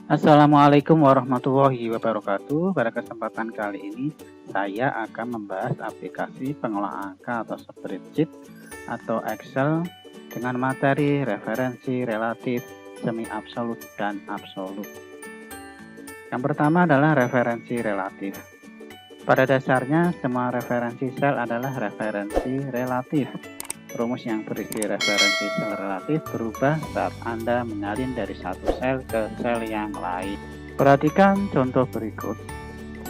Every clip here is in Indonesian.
Assalamualaikum warahmatullahi wabarakatuh. Pada kesempatan kali ini saya akan membahas aplikasi pengolah angka atau spreadsheet atau Excel dengan materi referensi relatif, semi absolut dan absolut. Yang pertama adalah referensi relatif. Pada dasarnya semua referensi sel adalah referensi relatif. Rumus yang berisi referensi sel relatif berubah saat Anda menyalin dari satu sel ke sel yang lain. Perhatikan contoh berikut.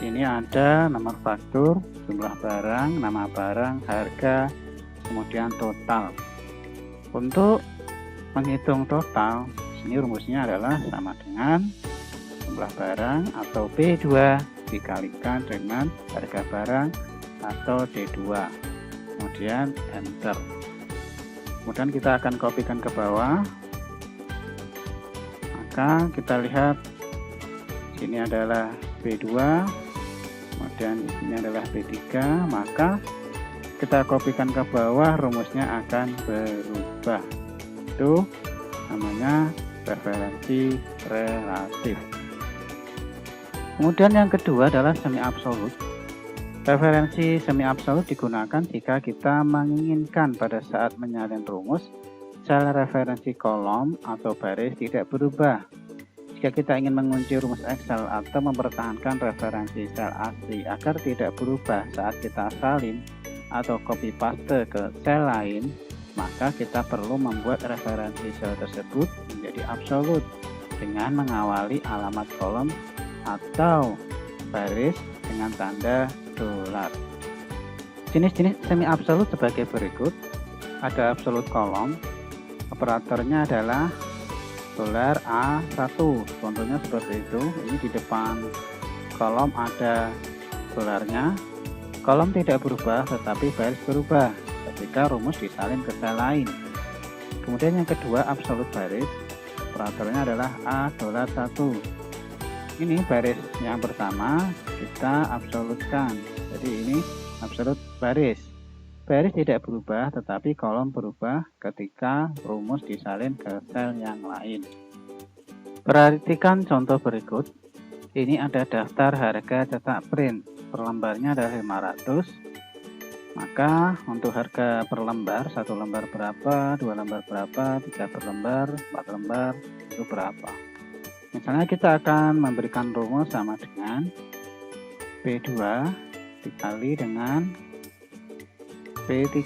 Ini ada nomor faktur, jumlah barang, nama barang, harga, kemudian total. Untuk menghitung total, sini rumusnya adalah sama dengan jumlah barang atau B2 dikalikan dengan harga barang atau D2. Kemudian enter. Kemudian kita akan kopikan ke bawah. Maka kita lihat sini adalah B2, kemudian ini adalah B3, maka kita kopikan ke bawah, rumusnya akan berubah. Itu namanya referensi relatif. Kemudian yang kedua adalah semi absolut. Referensi semi absolut digunakan jika kita menginginkan pada saat menyalin rumus, sel referensi kolom atau baris tidak berubah. Jika kita ingin mengunci rumus Excel atau mempertahankan referensi sel asli agar tidak berubah saat kita salin atau copy paste ke sel lain, maka kita perlu membuat referensi sel tersebut menjadi absolut dengan mengawali alamat kolom atau baris dengan tanda dolar. Jenis-jenis semi absolut sebagai berikut. Ada absolut kolom, operatornya adalah dolar A1, contohnya seperti itu. Ini di depan kolom ada dolarnya. Kolom tidak berubah tetapi baris berubah ketika rumus disalin ke sel lain. Kemudian yang kedua, absolut baris, operatornya adalah A$1. Ini baris yang pertama kita absolutkan, jadi ini absolut baris. Baris tidak berubah tetapi kolom berubah ketika rumus disalin ke sel yang lain. Perhatikan contoh berikut. Ini ada daftar harga cetak print, per lembarnya adalah 500. Maka untuk harga per lembar, 1 lembar berapa, 2 lembar berapa, 3 per lembar, 4 lembar itu berapa. Misalnya kita akan memberikan rumus sama dengan B2 dikali dengan B3.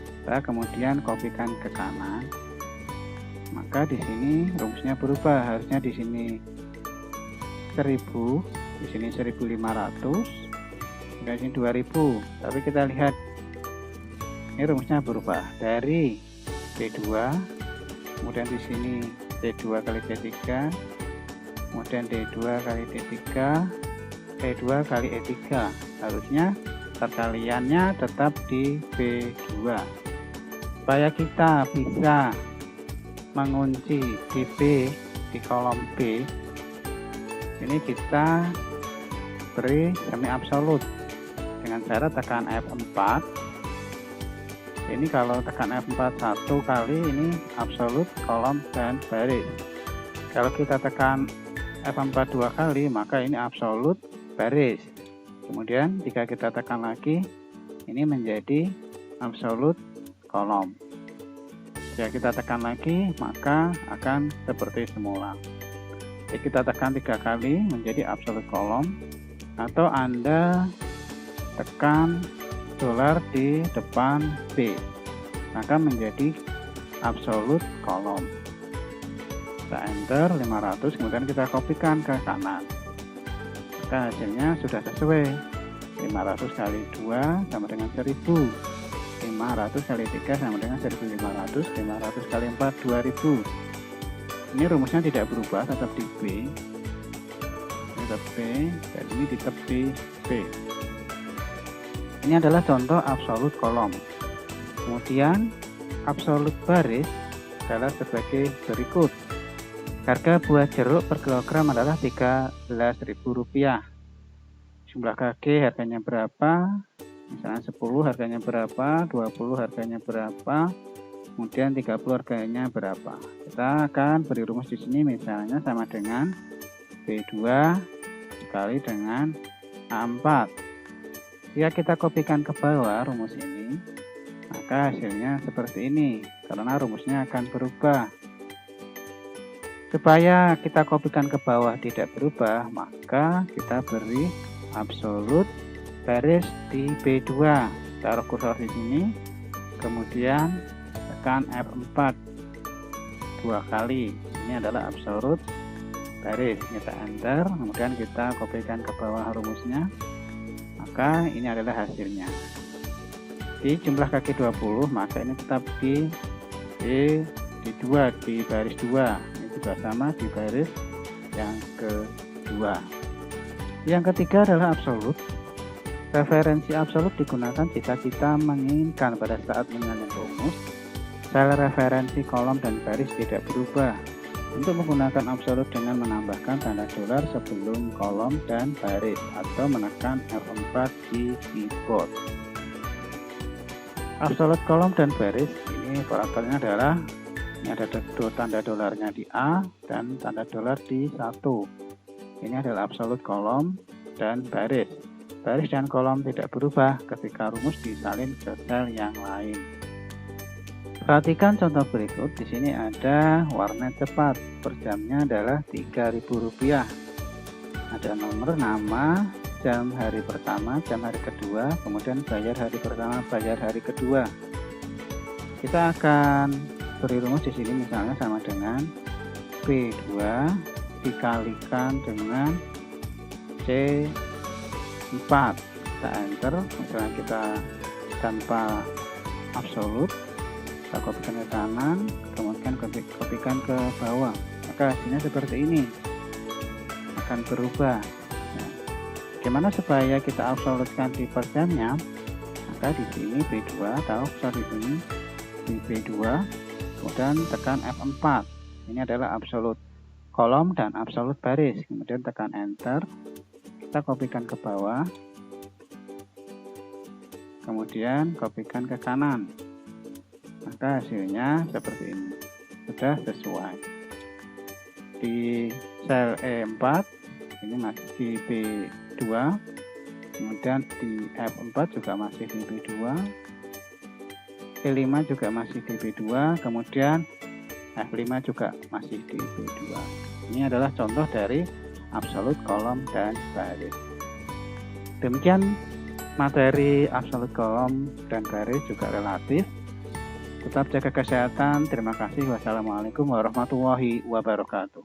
Kita kemudian kopikan ke kanan. Maka di sini rumusnya berubah, harusnya di sini 1000, di sini 1500, di sini 2000. Tapi kita lihat ini rumusnya berubah dari B2, kemudian di sini D2 kali D3, kemudian D2 kali D3, E2 kali E3. Harusnya perkaliannya tetap di B2. Supaya kita bisa mengunci di B, di kolom B, ini kita beri semi absolut dengan cara tekan F4. Ini kalau tekan F4 satu kali, ini absolut kolom dan baris. Kalau kita tekan F4 dua kali, maka ini absolut baris. Kemudian jika kita tekan lagi, ini menjadi absolut kolom. Jika kita tekan lagi, maka akan seperti semula. Jadi kita tekan 3 kali menjadi absolut kolom, atau Anda tekan dolar di depan B, maka menjadi absolut kolom. Kita enter 500, kemudian kita kopikan ke kanan, maka hasilnya sudah sesuai. 500 kali 2 sama dengan 1000, 500 kali 3 sama dengan 1500, 500 kali 4 2000. Ini rumusnya tidak berubah, tetap di B, tetap B, dan ini tetap di B. Ini adalah contoh absolut kolom. Kemudian absolut baris adalah sebagai berikut. Harga buah jeruk per kilogram adalah Rp13.000. Jumlah KG harganya berapa? Misalnya 10 harganya berapa, 20 harganya berapa, kemudian 30 harganya berapa. Kita akan beri rumus di sini misalnya sama dengan B2 dikali dengan A4. Jika kita kopikan ke bawah rumus ini, maka hasilnya seperti ini, karena rumusnya akan berubah. Supaya kita kopikan ke bawah tidak berubah, maka kita beri absolut baris di B2. Taruh kursor di sini, kemudian tekan F4 dua kali. Ini adalah absolut baris. Kita enter, kemudian kita kopikan ke bawah rumusnya. Maka ini adalah hasilnya. Di jumlah kaki 20, maka ini tetap di 2 di baris 2. Ini juga sama di baris yang kedua. Yang ketiga adalah absolut. Referensi absolut digunakan jika kita menginginkan pada saat menyalin rumus sel referensi kolom dan baris tidak berubah. Untuk menggunakan absolut dengan menambahkan tanda dolar sebelum kolom dan baris atau menekan F4 di keyboard. Absolut kolom dan baris ini peraturannya adalah ini ada tanda dolarnya di A dan tanda dolar di 1. Ini adalah absolut kolom dan baris. Baris dan kolom tidak berubah ketika rumus disalin ke sel yang lain. Perhatikan contoh berikut. Di sini ada warnet cepat. Per jamnya adalah Rp3.000. Ada nomor, nama, jam hari pertama, jam hari kedua, kemudian bayar hari pertama, bayar hari kedua. Kita akan beri rumus di sini misalnya sama dengan B2 dikalikan dengan C4. Kita enter, misalnya kita tanpa absolut. Kita kopikan ke kanan, kemudian kopikan ke bawah, maka hasilnya seperti ini, akan berubah. Nah, bagaimana supaya kita absolutkan di per jamnya? Maka di sini B2 atau di sini di B2, kemudian tekan F4. Ini adalah absolut kolom dan absolut baris, kemudian tekan enter. Kita kopikan ke bawah, kemudian kopikan ke kanan. Maka hasilnya seperti ini, sudah sesuai. Di sel E4 ini masih di B2, kemudian di F4 juga masih di B2, E5 juga masih di B2, kemudian F5 juga masih di B2. Ini adalah contoh dari absolut kolom dan baris. Demikian materi absolut kolom dan baris juga relatif. Tetap jaga kesehatan. Terima kasih. Wassalamualaikum warahmatullahi wabarakatuh.